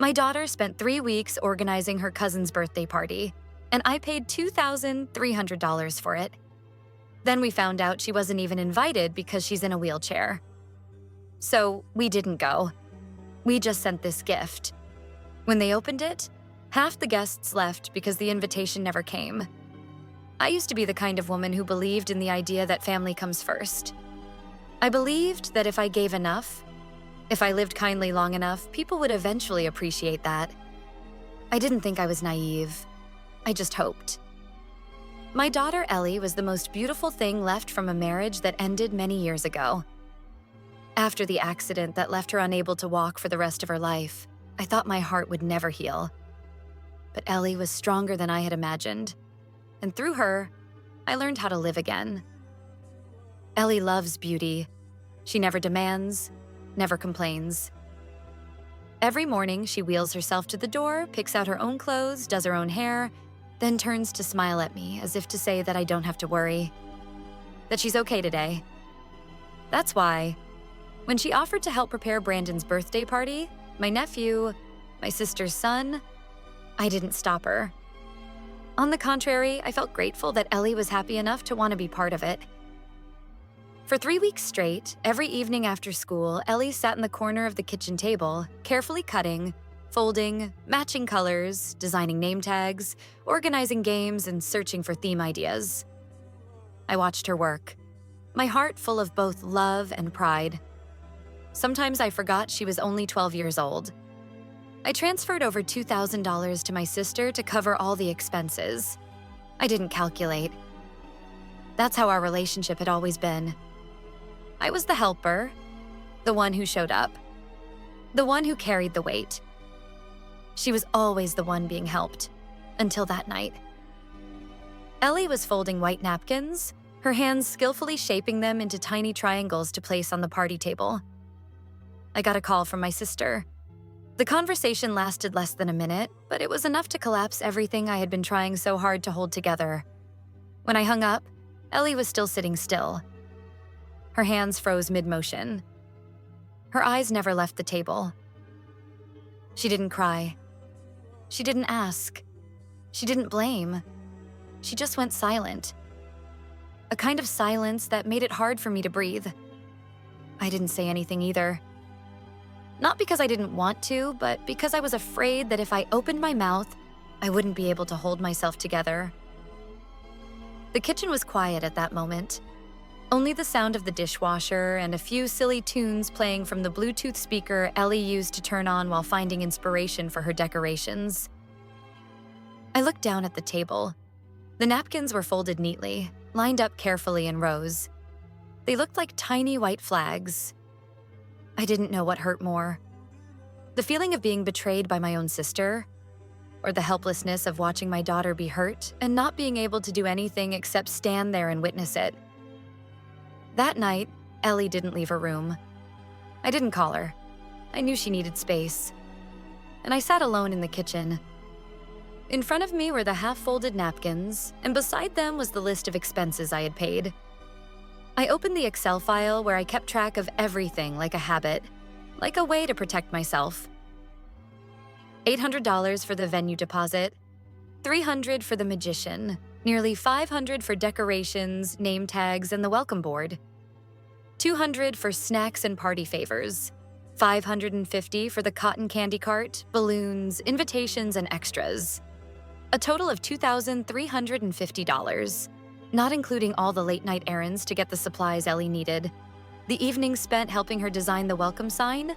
My daughter spent 3 weeks organizing her cousin's birthday party, and I paid $2,300 for it. Then we found out she wasn't even invited because she's in a wheelchair. So we didn't go. We just sent this gift. When they opened it, half the guests left because the invitation never came. I used to be the kind of woman who believed in the idea that family comes first. I believed that if I gave enough, if I lived kindly long enough, people would eventually appreciate that. I didn't think I was naive. I just hoped. My daughter Ellie was the most beautiful thing left from a marriage that ended many years ago. After the accident that left her unable to walk for the rest of her life, I thought my heart would never heal. But Ellie was stronger than I had imagined, and through her, I learned how to live again. Ellie loves beauty. She never demands, never complains. Every morning, she wheels herself to the door, picks out her own clothes, does her own hair, then turns to smile at me as if to say that I don't have to worry, that she's okay today. That's why, when she offered to help prepare Brandon's birthday party, my nephew, my sister's son, I didn't stop her. On the contrary, I felt grateful that Ellie was happy enough to want to be part of it. For 3 weeks straight, every evening after school, Ellie sat in the corner of the kitchen table, carefully cutting, folding, matching colors, designing name tags, organizing games, and searching for theme ideas. I watched her work, my heart full of both love and pride. Sometimes I forgot she was only 12 years old. I transferred over $2,000 to my sister to cover all the expenses. I didn't calculate. That's how our relationship had always been. I was the helper, the one who showed up, the one who carried the weight. She was always the one being helped, until that night. Ellie was folding white napkins, her hands skillfully shaping them into tiny triangles to place on the party table. I got a call from my sister. The conversation lasted less than a minute, but it was enough to collapse everything I had been trying so hard to hold together. When I hung up, Ellie was still sitting still. Her hands froze mid-motion. Her eyes never left the table. She didn't cry. She didn't ask. She didn't blame. She just went silent. A kind of silence that made it hard for me to breathe. I didn't say anything either. Not because I didn't want to, but because I was afraid that if I opened my mouth, I wouldn't be able to hold myself together. The kitchen was quiet at that moment. Only the sound of the dishwasher and a few silly tunes playing from the Bluetooth speaker Ellie used to turn on while finding inspiration for her decorations. I looked down at the table. The napkins were folded neatly, lined up carefully in rows. They looked like tiny white flags. I didn't know what hurt more. The feeling of being betrayed by my own sister, or the helplessness of watching my daughter be hurt and not being able to do anything except stand there and witness it. That night, Ellie didn't leave her room. I didn't call her. I knew she needed space. And I sat alone in the kitchen. In front of me were the half-folded napkins, and beside them was the list of expenses I had paid. I opened the Excel file where I kept track of everything like a habit, like a way to protect myself. $800 for the venue deposit, $300 for the magician, nearly $500 for decorations, name tags, and the welcome board, $200 for snacks and party favors, $550 for the cotton candy cart, balloons, invitations, and extras. A total of $2,350, not including all the late-night errands to get the supplies Ellie needed, the evenings spent helping her design the welcome sign,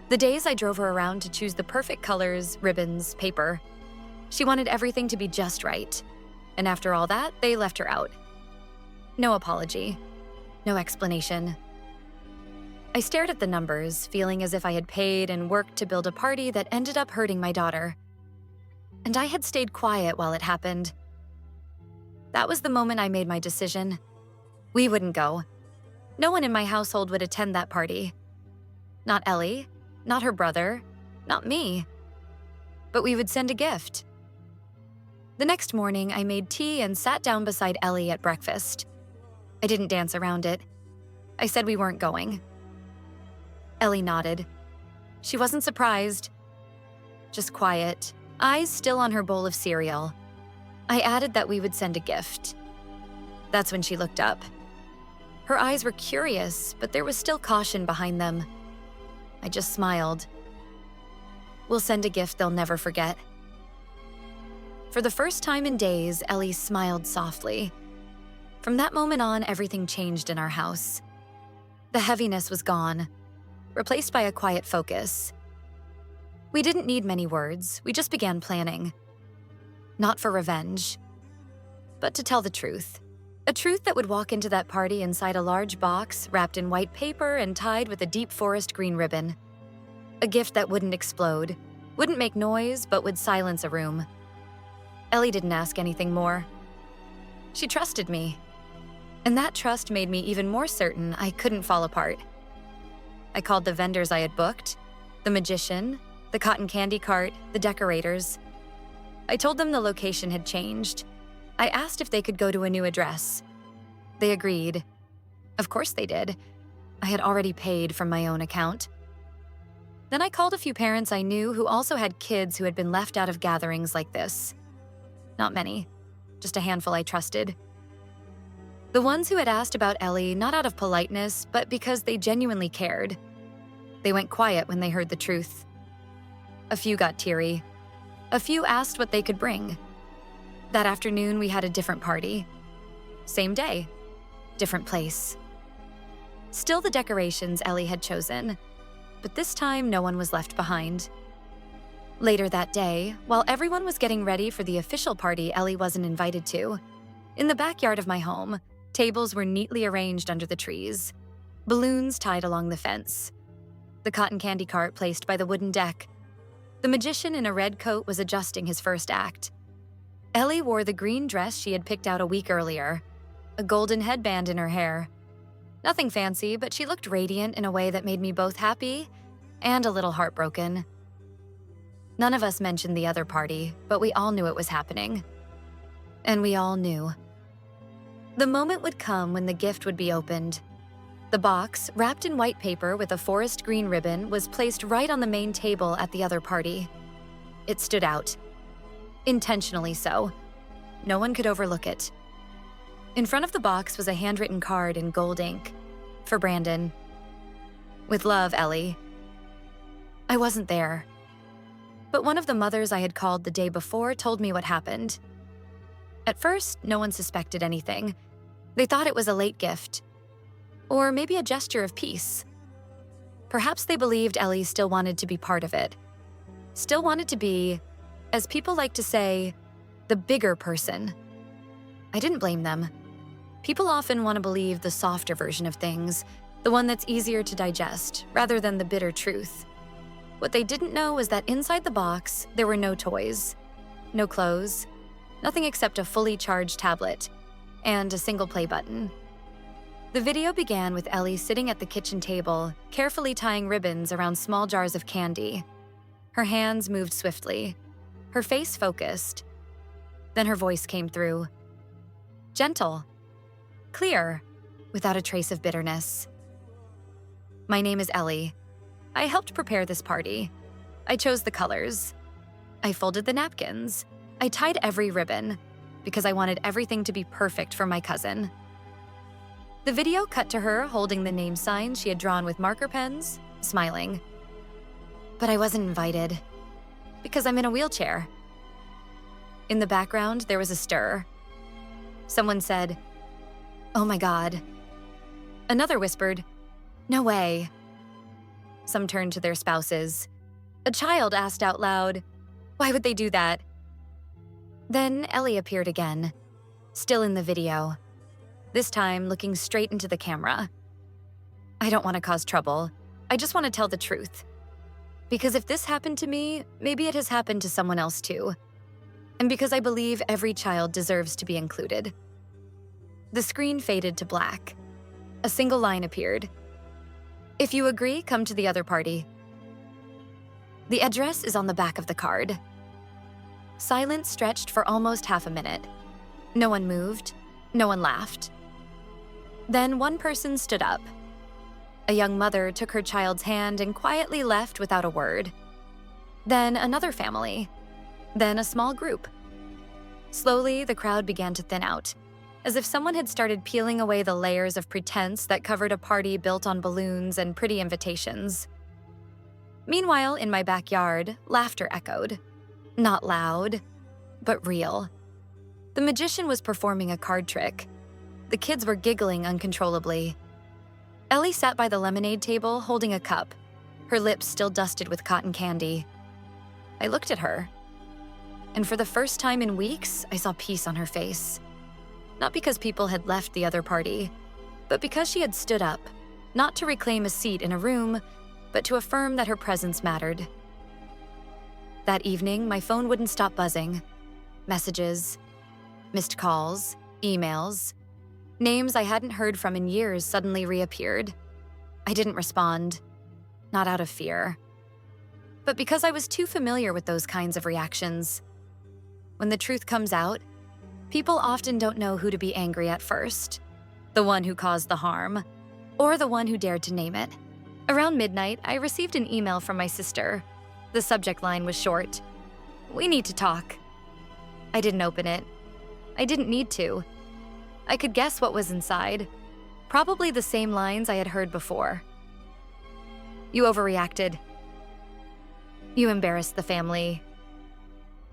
the days I drove her around to choose the perfect colors, ribbons, paper. She wanted everything to be just right. And after all that, they left her out. No apology. No explanation. I stared at the numbers, feeling as if I had paid and worked to build a party that ended up hurting my daughter. And I had stayed quiet while it happened. That was the moment I made my decision. We wouldn't go. No one in my household would attend that party. Not Ellie, not her brother, not me. But we would send a gift. The next morning, I made tea and sat down beside Ellie at breakfast. I didn't dance around it. I said we weren't going. Ellie nodded. She wasn't surprised. just quiet, eyes still on her bowl of cereal. I added that we would send a gift. That's when she looked up. Her eyes were curious, but there was still caution behind them. I just smiled. We'll send a gift they'll never forget. For the first time in days, Ellie smiled softly. From that moment on, everything changed in our house. The heaviness was gone, replaced by a quiet focus. We didn't need many words, we just began planning. Not for revenge, but to tell the truth. A truth that would walk into that party inside a large box, wrapped in white paper and tied with a deep forest green ribbon. A gift that wouldn't explode, wouldn't make noise, but would silence a room. Ellie didn't ask anything more. She trusted me, and that trust made me even more certain I couldn't fall apart. I called the vendors I had booked, the magician, the cotton candy cart, the decorators. I told them the location had changed. I asked if they could go to a new address. They agreed. Of course they did. I had already paid from my own account. Then I called a few parents I knew who also had kids who had been left out of gatherings like this. Not many, just a handful I trusted. The ones who had asked about Ellie not out of politeness, but because they genuinely cared. They went quiet when they heard the truth. A few got teary. A few asked what they could bring. That afternoon, we had a different party. Same day, different place. Still the decorations Ellie had chosen, but this time no one was left behind. Later that day, while everyone was getting ready for the official party Ellie wasn't invited to, in the backyard of my home, tables were neatly arranged under the trees, balloons tied along the fence, the cotton candy cart placed by the wooden deck. The magician in a red coat was adjusting his first act. Ellie wore the green dress she had picked out a week earlier, a golden headband in her hair. Nothing fancy, but she looked radiant in a way that made me both happy and a little heartbroken. None of us mentioned the other party, but we all knew it was happening. And we all knew. The moment would come when the gift would be opened. The box, wrapped in white paper with a forest green ribbon, was placed right on the main table at the other party. It stood out. Intentionally so. No one could overlook it. In front of the box was a handwritten card in gold ink. For Brandon. With love, Ellie. I wasn't there. But one of the mothers I had called the day before told me what happened. At first, no one suspected anything. They thought it was a late gift. Or maybe a gesture of peace. Perhaps they believed Ellie still wanted to be part of it. Still wanted to be, as people like to say, the bigger person. I didn't blame them. People often want to believe the softer version of things, the one that's easier to digest, rather than the bitter truth. What they didn't know was that inside the box, there were no toys, no clothes, nothing except a fully charged tablet, and a single play button. The video began with Ellie sitting at the kitchen table, carefully tying ribbons around small jars of candy. Her hands moved swiftly, her face focused. Then her voice came through. Gentle, clear, without a trace of bitterness. My name is Ellie. I helped prepare this party. I chose the colors. I folded the napkins. I tied every ribbon, because I wanted everything to be perfect for my cousin. The video cut to her holding the name sign she had drawn with marker pens, smiling. But I wasn't invited, because I'm in a wheelchair. In the background, there was a stir. Someone said, "Oh my God." Another whispered, "No way." Some turned to their spouses. A child asked out loud, "Why would they do that?" Then Ellie appeared again, still in the video, this time looking straight into the camera. I don't want to cause trouble. I just want to tell the truth. Because if this happened to me, maybe it has happened to someone else too. And because I believe every child deserves to be included. The screen faded to black. A single line appeared. If you agree, come to the other party. The address is on the back of the card. Silence stretched for almost half a minute. No one moved. No one laughed. Then one person stood up. A young mother took her child's hand and quietly left without a word. then another family, then a small group. Slowly, the crowd began to thin out, as if someone had started peeling away the layers of pretense that covered a party built on balloons and pretty invitations. Meanwhile, in my backyard, laughter echoed. Not loud, but real. The magician was performing a card trick. The kids were giggling uncontrollably. Ellie sat by the lemonade table holding a cup, her lips still dusted with cotton candy. I looked at her, and for the first time in weeks, I saw peace on her face. Not because people had left the other party, but because she had stood up, not to reclaim a seat in a room, but to affirm that her presence mattered. That evening, my phone wouldn't stop buzzing. Messages, missed calls, emails. Names I hadn't heard from in years suddenly reappeared. I didn't respond, not out of fear, but because I was too familiar with those kinds of reactions. When the truth comes out, people often don't know who to be angry at first, the one who caused the harm, or the one who dared to name it. Around midnight, I received an email from my sister. The subject line was short. "We need to talk." I didn't open it. I didn't need to. I could guess what was inside. Probably the same lines I had heard before. "You overreacted. You embarrassed the family.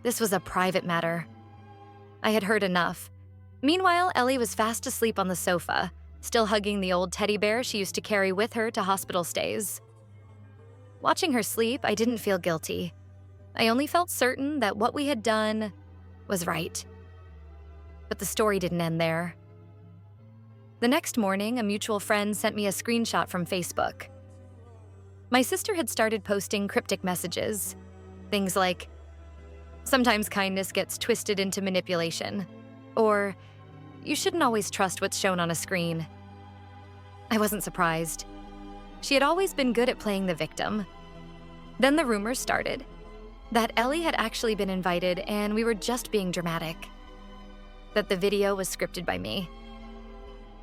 This was a private matter." I had heard enough. Meanwhile, Ellie was fast asleep on the sofa, still hugging the old teddy bear she used to carry with her to hospital stays. Watching her sleep, I didn't feel guilty. I only felt certain that what we had done was right. But the story didn't end there. The next morning, a mutual friend sent me a screenshot from Facebook. My sister had started posting cryptic messages. Things like, "Sometimes kindness gets twisted into manipulation," or "You shouldn't always trust what's shown on a screen." I wasn't surprised. She had always been good at playing the victim. Then the rumors started that Ellie had actually been invited and we were just being dramatic. That the video was scripted by me.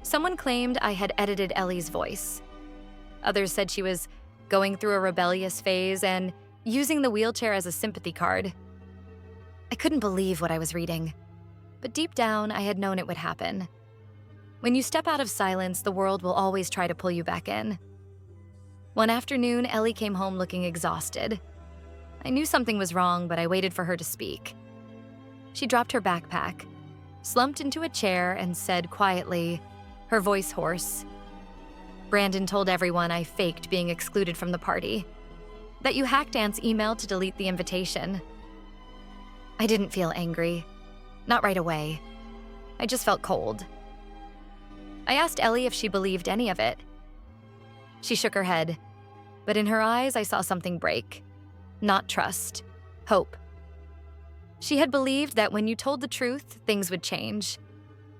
Someone claimed I had edited Ellie's voice. Others said she was going through a rebellious phase and using the wheelchair as a sympathy card. I couldn't believe what I was reading, but deep down, I had known it would happen. When you step out of silence, the world will always try to pull you back in. One afternoon, Ellie came home looking exhausted. I knew something was wrong, but I waited for her to speak. She dropped her backpack, slumped into a chair, and said quietly, her voice hoarse, "Brandon told everyone I faked being excluded from the party. That you hacked Aunt's email to delete the invitation." I didn't feel angry. Not right away. I just felt cold. I asked Ellie if she believed any of it. She shook her head, but in her eyes I saw something break. Not trust, hope. She had believed that when you told the truth, things would change.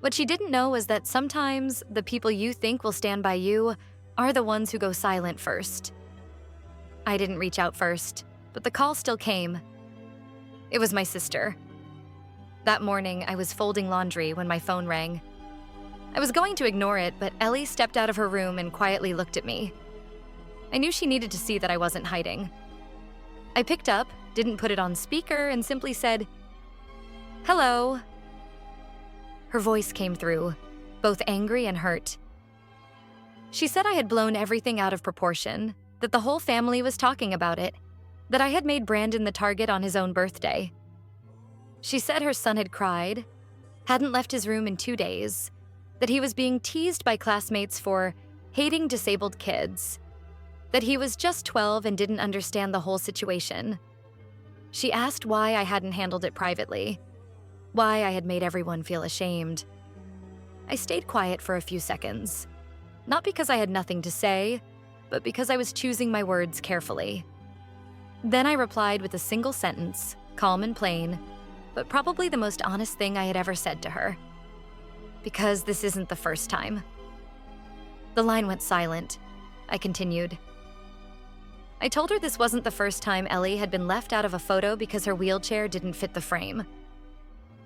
What she didn't know was that sometimes the people you think will stand by you are the ones who go silent first. I didn't reach out first, but the call still came. It was my sister. That morning, I was folding laundry when my phone rang. I was going to ignore it, but Ellie stepped out of her room and quietly looked at me. I knew she needed to see that I wasn't hiding. I picked up, didn't put it on speaker, and simply said, "Hello." Her voice came through, both angry and hurt. She said I had blown everything out of proportion, that the whole family was talking about it, that I had made Brandon the target on his own birthday. She said her son had cried, hadn't left his room in 2 days, that he was being teased by classmates for hating disabled kids, that he was just 12 and didn't understand the whole situation. She asked why I hadn't handled it privately, why I had made everyone feel ashamed. I stayed quiet for a few seconds, not because I had nothing to say, but because I was choosing my words carefully. Then I replied with a single sentence, calm and plain, but probably the most honest thing I had ever said to her. "Because this isn't the first time." The line went silent. I continued. I told her this wasn't the first time Ellie had been left out of a photo because her wheelchair didn't fit the frame.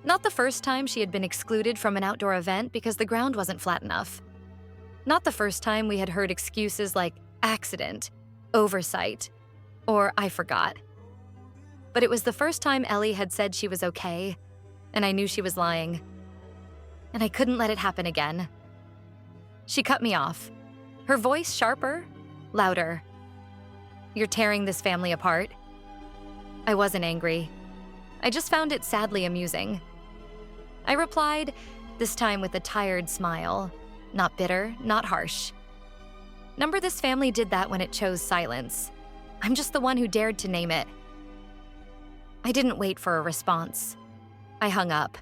Not the first time she had been excluded from an outdoor event because the ground wasn't flat enough. Not the first time we had heard excuses like accident, oversight, or I forgot. but it was the first time Ellie had said she was okay, and I knew she was lying. And I couldn't let it happen again. She cut me off, her voice sharper, louder. "You're tearing this family apart." I wasn't angry. I just found it sadly amusing. I replied, this time with a tired smile. Not bitter, not harsh. "Number this family did that when it chose silence. I'm just the one who dared to name it." I didn't wait for a response. I hung up.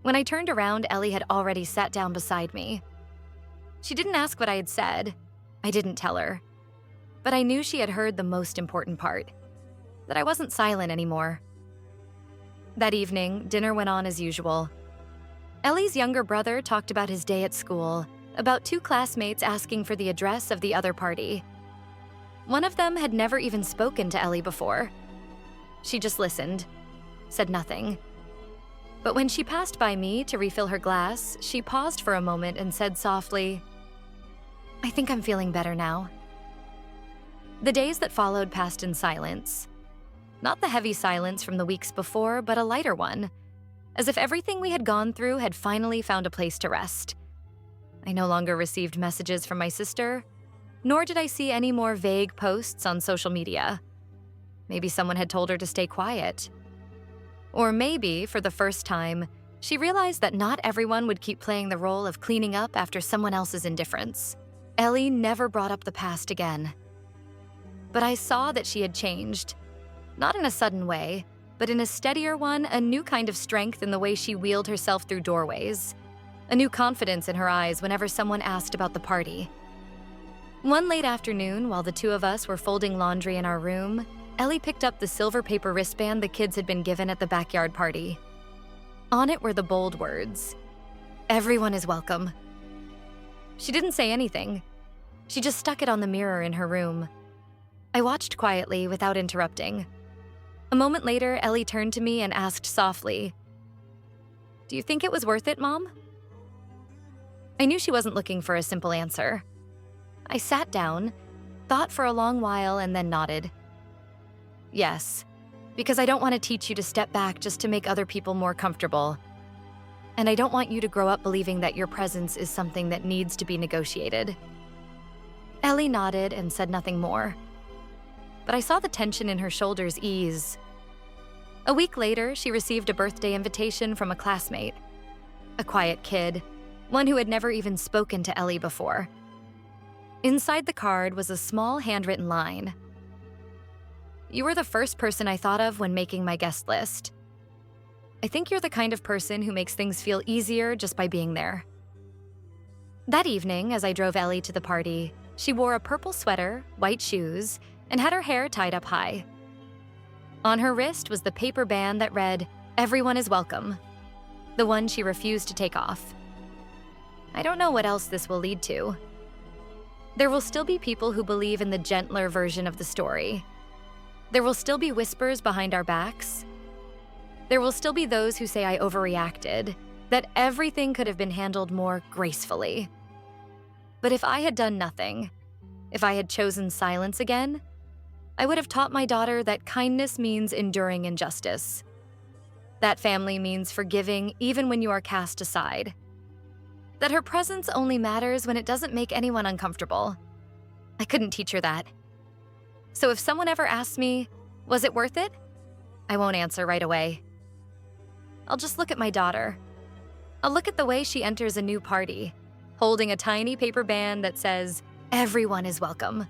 When I turned around, Ellie had already sat down beside me. She didn't ask what I had said. I didn't tell her. But I knew she had heard the most important part, that I wasn't silent anymore. That evening, dinner went on as usual. Ellie's younger brother talked about his day at school, about 2 classmates asking for the address of the other party. One of them had never even spoken to Ellie before. She just listened, said nothing. But when she passed by me to refill her glass, she paused for a moment and said softly, "I think I'm feeling better now." The days that followed passed in silence. Not the heavy silence from the weeks before, but a lighter one, as if everything we had gone through had finally found a place to rest. I no longer received messages from my sister, nor did I see any more vague posts on social media. Maybe someone had told her to stay quiet. Or maybe, for the first time, she realized that not everyone would keep playing the role of cleaning up after someone else's indifference. Ellie never brought up the past again. But I saw that she had changed. Not in a sudden way, but in a steadier one, a new kind of strength in the way she wheeled herself through doorways. A new confidence in her eyes whenever someone asked about the party. One late afternoon, while the 2 of us were folding laundry in our room, Ellie picked up the silver paper wristband the kids had been given at the backyard party. On it were the bold words, "Everyone is welcome." She didn't say anything. She just stuck it on the mirror in her room. I watched quietly without interrupting. A moment later, Ellie turned to me and asked softly, "Do you think it was worth it, Mom?" I knew she wasn't looking for a simple answer. I sat down, thought for a long while, and then nodded. "Yes, because I don't want to teach you to step back just to make other people more comfortable. And I don't want you to grow up believing that your presence is something that needs to be negotiated." Ellie nodded and said nothing more. But I saw the tension in her shoulders ease. A week later, she received a birthday invitation from a classmate. A quiet kid, one who had never even spoken to Ellie before. Inside the card was a small handwritten line. "You were the first person I thought of when making my guest list. I think you're the kind of person who makes things feel easier just by being there." That evening, as I drove Ellie to the party, she wore a purple sweater, white shoes, and had her hair tied up high. On her wrist was the paper band that read, "Everyone is welcome," the one she refused to take off. I don't know what else this will lead to. There will still be people who believe in the gentler version of the story. There will still be whispers behind our backs. There will still be those who say I overreacted, that everything could have been handled more gracefully. But if I had done nothing, if I had chosen silence again, I would have taught my daughter that kindness means enduring injustice. That family means forgiving even when you are cast aside. That her presence only matters when it doesn't make anyone uncomfortable. I couldn't teach her that. So if someone ever asks me, "Was it worth it?" I won't answer right away. I'll just look at my daughter. I'll look at the way she enters a new party, holding a tiny paper band that says, "Everyone is welcome."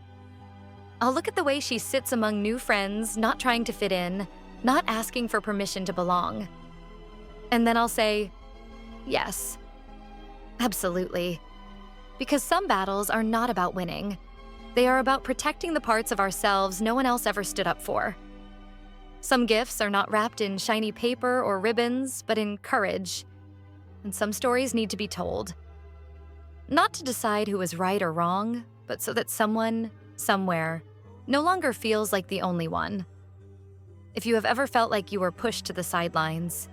I'll look at the way she sits among new friends, not trying to fit in, not asking for permission to belong. And then I'll say, yes, absolutely. Because some battles are not about winning. They are about protecting the parts of ourselves no one else ever stood up for. Some gifts are not wrapped in shiny paper or ribbons, but in courage. And some stories need to be told. Not to decide who is right or wrong, but so that someone, somewhere, no longer feels like the only one. If you have ever felt like you were pushed to the sidelines,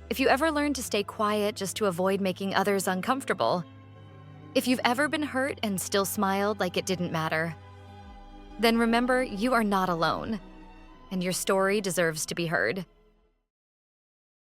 if you ever learned to stay quiet just to avoid making others uncomfortable, if you've ever been hurt and still smiled like it didn't matter, then remember you are not alone. and your story deserves to be heard.